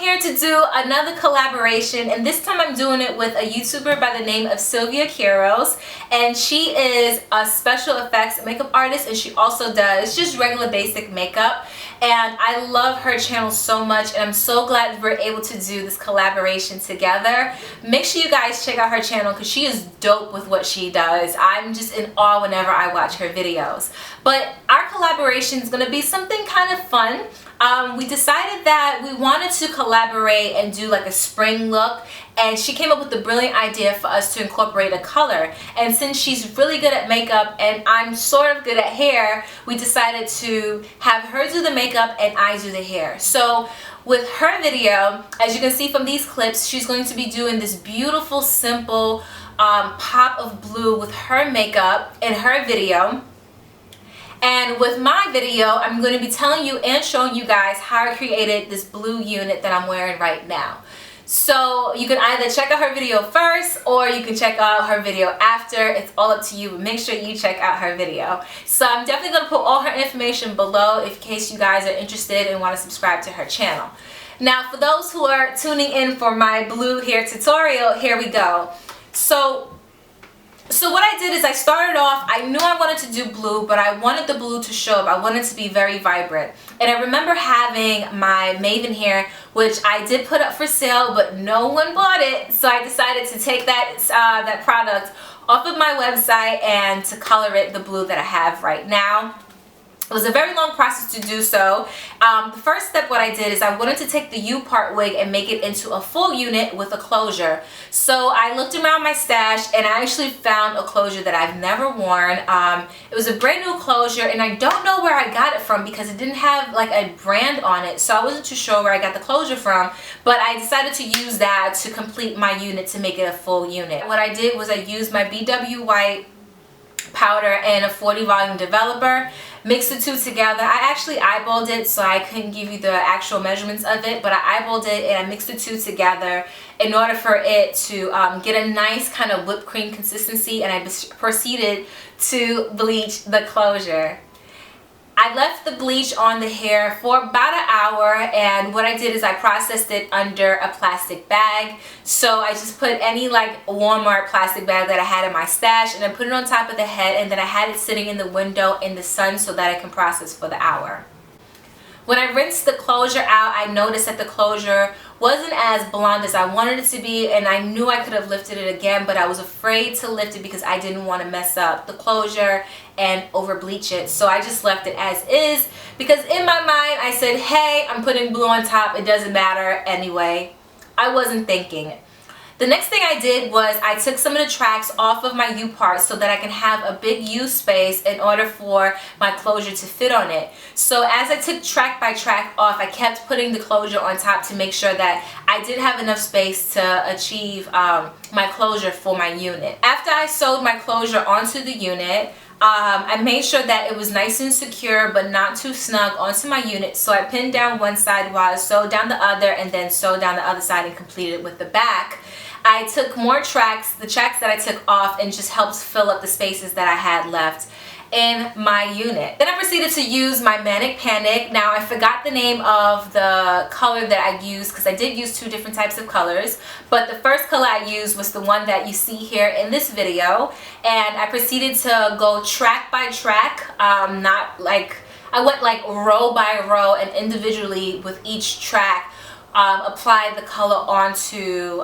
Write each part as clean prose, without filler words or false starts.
here to do another collaboration, and this time I'm doing it with a YouTuber by the name of Silvia Quirós, and she is a special effects makeup artist, and she also does just regular basic makeup, and I love her channel so much, and I'm so glad we're able to do this collaboration together. Make sure you guys check out her channel because she is dope with what she does. I'm just in awe whenever I watch her videos. But our collaboration is going to be something kind of fun. We decided that we wanted to collaborate and do like a spring look, and she came up with the brilliant idea for us to incorporate a color. And since she's really good at makeup and I'm sort of good at hair, we decided to have her do the makeup and I do the hair. So with her video, as you can see from these clips, she's going to be doing this beautiful, simple pop of blue with her makeup in her video. And with my video, I'm going to be telling you and showing you guys how I created this blue unit that I'm wearing right now. So you can either check out her video first or you can check out her video after. It's all up to you, but make sure you check out her video. So I'm definitely going to put all her information below in case you guys are interested and want to subscribe to her channel. Now for those who are tuning in for my blue hair tutorial, here we go. So what I did is I started off, I knew I wanted to do blue, but I wanted the blue to show up. I wanted it to be very vibrant. And I remember having my Mayvenn here, which I did put up for sale, but no one bought it. So I decided to take that product off of my website and to color it the blue that I have right now. It was a very long process to do so. The first step, what I did is I wanted to take the U part wig and make it into a full unit with a closure. So I looked around my stash and I actually found a closure that I've never worn. It was a brand new closure, and I don't know where I got it from because it didn't have like a brand on it. So I wasn't too sure where I got the closure from, but I decided to use that to complete my unit to make it a full unit. What I did was I used my BW White powder and a 40 volume developer, mixed the two together. I actually eyeballed it, so I couldn't give you the actual measurements of it, but I eyeballed it and I mixed the two together in order for it to get a nice kind of whipped cream consistency, and I proceeded to bleach the closure. I left the bleach on the hair for about an hour, and what I did is I processed it under a plastic bag. So I just put any like Walmart plastic bag that I had in my stash, and I put it on top of the head, and then I had it sitting in the window in the sun so that I can process for the hour. When I rinsed the closure out, I noticed that the closure wasn't as blonde as I wanted it to be, and I knew I could have lifted it again, but I was afraid to lift it because I didn't want to mess up the closure and over bleach it. So I just left it as is because in my mind I said, hey, I'm putting blue on top, it doesn't matter anyway. I wasn't thinking. The next thing I did was I took some of the tracks off of my U part so that I can have a big U space in order for my closure to fit on it. So as I took track by track off, I kept putting the closure on top to make sure that I did have enough space to achieve my closure for my unit. After I sewed my closure onto the unit, I made sure that it was nice and secure but not too snug onto my unit. So I pinned down one side while I sewed down the other, and then sewed down the other side and completed with the back. I took more tracks, the tracks that I took off, and just helped fill up the spaces that I had left in my unit. Then I proceeded to use my Manic Panic. Now I forgot the name of the color that I used because I did use two different types of colors, but the first color I used was the one that you see here in this video, and I proceeded to go track by track, not like I went like row by row, and individually with each track apply the color onto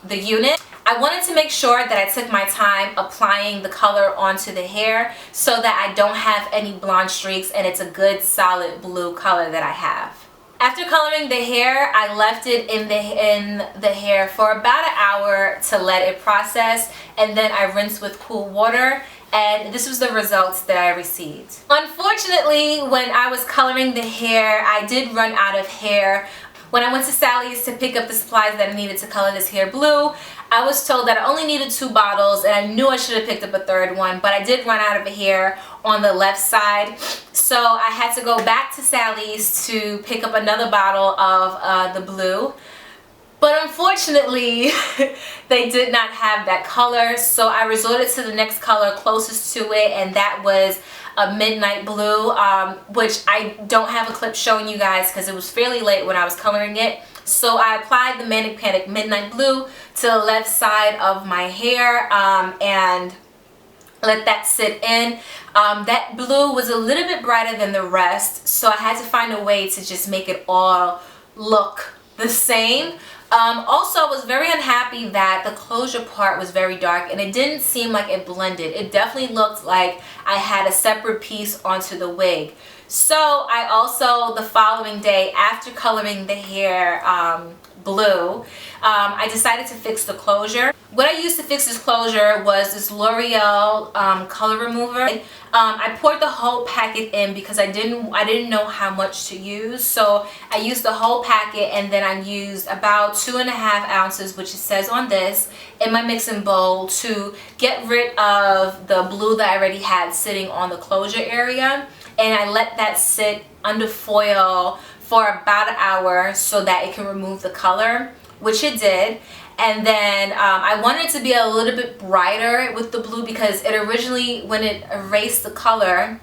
the unit. I wanted to make sure that I took my time applying the color onto the hair so that I don't have any blonde streaks, and it's a good solid blue color that I have. After coloring the hair, I left it in the hair for about an hour to let it process, and then I rinsed with cool water, and this was the results that I received. Unfortunately, when I was coloring the hair, I did run out of hair. When I went to Sally's to pick up the supplies that I needed to color this hair blue, I was told that I only needed 2 bottles, and I knew I should have picked up a third one, but I did run out of hair on the left side. So I had to go back to Sally's to pick up another bottle of the blue. But unfortunately, they did not have that color, so I resorted to the next color closest to it, and that was a midnight blue, which I don't have a clip showing you guys because it was fairly late when I was coloring it. So I applied the Manic Midnight Blue to the left side of my hair and let that sit in. That blue was a little bit brighter than the rest, so I had to find a way to just make it all look the same. Also, I was very unhappy that the closure part was very dark and it didn't seem like it blended. It definitely looked like I had a separate piece onto the wig. So I also, the following day, after coloring the hair blue, I decided to fix the closure. What I used to fix this closure was this Loreal color remover. I poured the whole packet in because I didn't know how much to use, so I used the whole packet, and then I used about 2.5 ounces, which it says on this, in my mixing bowl to get rid of the blue that I already had sitting on the closure area. And I let that sit under foil for about an hour so that it can remove the color, which it did. And then I wanted it to be a little bit brighter with the blue because it originally, when it erased the color,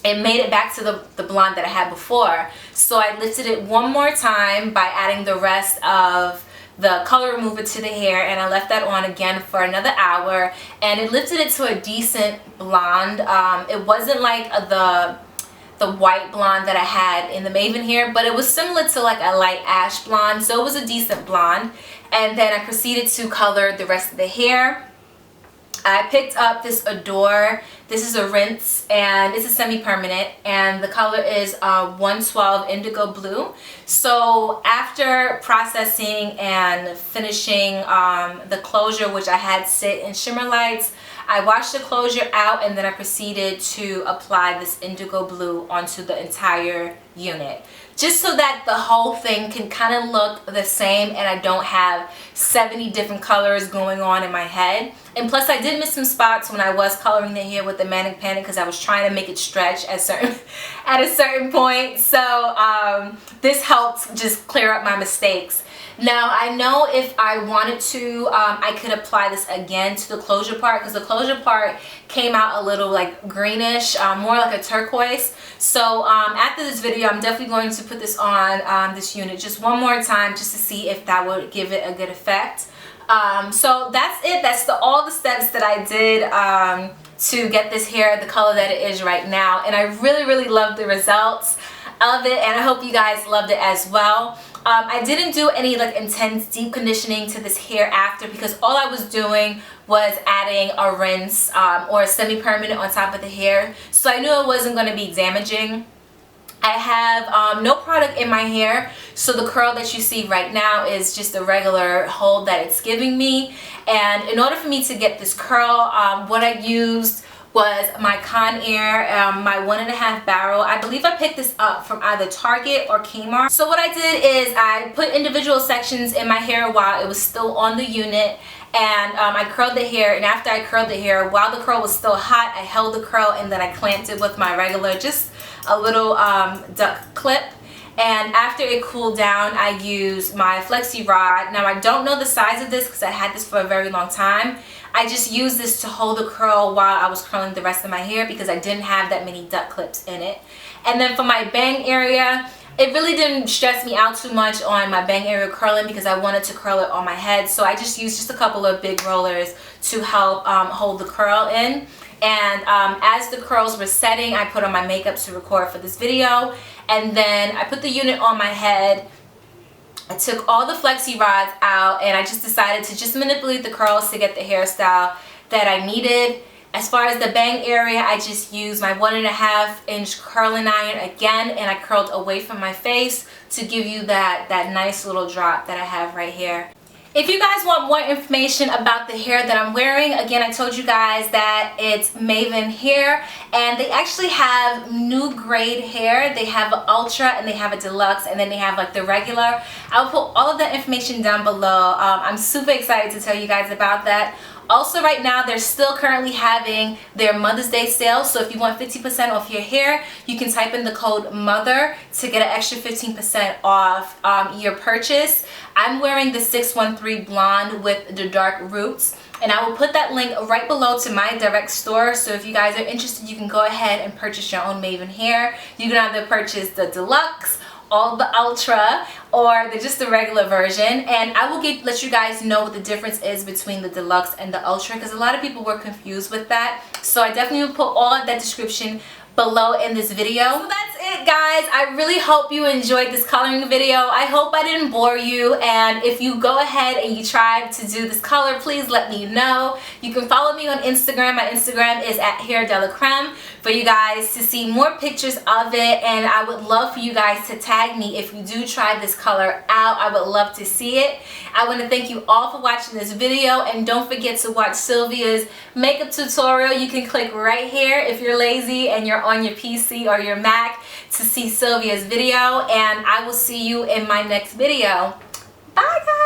it made it back to the blonde that I had before. So I lifted it one more time by adding the rest of the color remover to the hair, and I left that on again for another hour, and it lifted it to a decent blonde. It wasn't like the white blonde that I had in the Mayvenn hair, but it was similar to like a light ash blonde, so it was a decent blonde. And then I proceeded to color the rest of the hair. I picked up this Adore. This is a rinse and it's a semi-permanent, and the color is 112 Indigo Blue. So after processing and finishing the closure, which I had sit in Shimmer lights, I washed the closure out, and then I proceeded to apply this Indigo Blue onto the entire unit, just so that the whole thing can kind of look the same and I don't have 70 different colors going on in my head. And plus, I did miss some spots when I was coloring the hair with the Manic because I was trying to make it stretch at a certain point. So this helped just clear up my mistakes. Now, I know if I wanted to, I could apply this again to the closure part, because the closure part came out a little like greenish, more like a turquoise. So after this video, I'm definitely going to put this on this unit just one more time, just to see if that would give it a good effect. So that's it. That's all the steps that I did to get this hair the color that it is right now, and I really love the results of it, and I hope you guys loved it as well. I didn't do any like intense deep conditioning to this hair after, because all I was doing was adding a rinse or a semi-permanent on top of the hair, so I knew it wasn't going to be damaging. I have no product in my hair, so the curl that you see right now is just a regular hold that it's giving me. And in order for me to get this curl, what I used was my Conair, my 1.5 barrel. I believe I picked this up from either Target or Kmart. So what I did is I put individual sections in my hair while it was still on the unit, and I curled the hair, and after I curled the hair, while the curl was still hot, I held the curl and then I clamped it with my regular, just a little duck clip. And after it cooled down, I used my flexi rod. Now, I don't know the size of this because I had this for a very long time. I just used this to hold the curl while I was curling the rest of my hair because I didn't have that many duck clips in it. And then for my bang area, it really didn't stress me out too much on my bang area curling because I wanted to curl it on my head. So I just used just a couple of big rollers to help hold the curl in. And as the curls were setting, I put on my makeup to record for this video. And then I put the unit on my head. I took all the flexi rods out, and I just decided to just manipulate the curls to get the hairstyle that I needed. As far as the bang area, I just used my 1.5 inch curling iron again, and I curled away from my face to give you that nice little drop that I have right here. If you guys want more information about the hair that I'm wearing, again, I told you guys that it's Mayvenn hair, and they actually have new grade hair. They have an ultra and they have a deluxe, and then they have like the regular. I'll put all of that information down below. I'm super excited to tell you guys about that. Also, right now, they're still currently having their Mother's Day sale, so if you want 50% off your hair, you can type in the code MOTHER to get an extra 15% off your purchase. I'm wearing the 613 blonde with the dark roots, and I will put that link right below to my direct store, so if you guys are interested, you can go ahead and purchase your own Mayvenn hair. You can either purchase the deluxe all the ultra or just the regular version, and I will let you guys know what the difference is between the deluxe and the ultra, because a lot of people were confused with that. So I definitely will put all of that description below in this video. So that's it, guys. I really hope you enjoyed this coloring video. I hope I didn't bore you, and if you go ahead and you try to do this color, please let me know. You can follow me on Instagram. My Instagram is at HairDeLaCreme for you guys to see more pictures of it, and I would love for you guys to tag me if you do try this color out. I would love to see it. I want to thank you all for watching this video, and don't forget to watch Silvia's makeup tutorial. You can click right here if you're lazy and you're on your PC or your Mac to see Silvia's video, and I will see you in my next video. Bye, guys.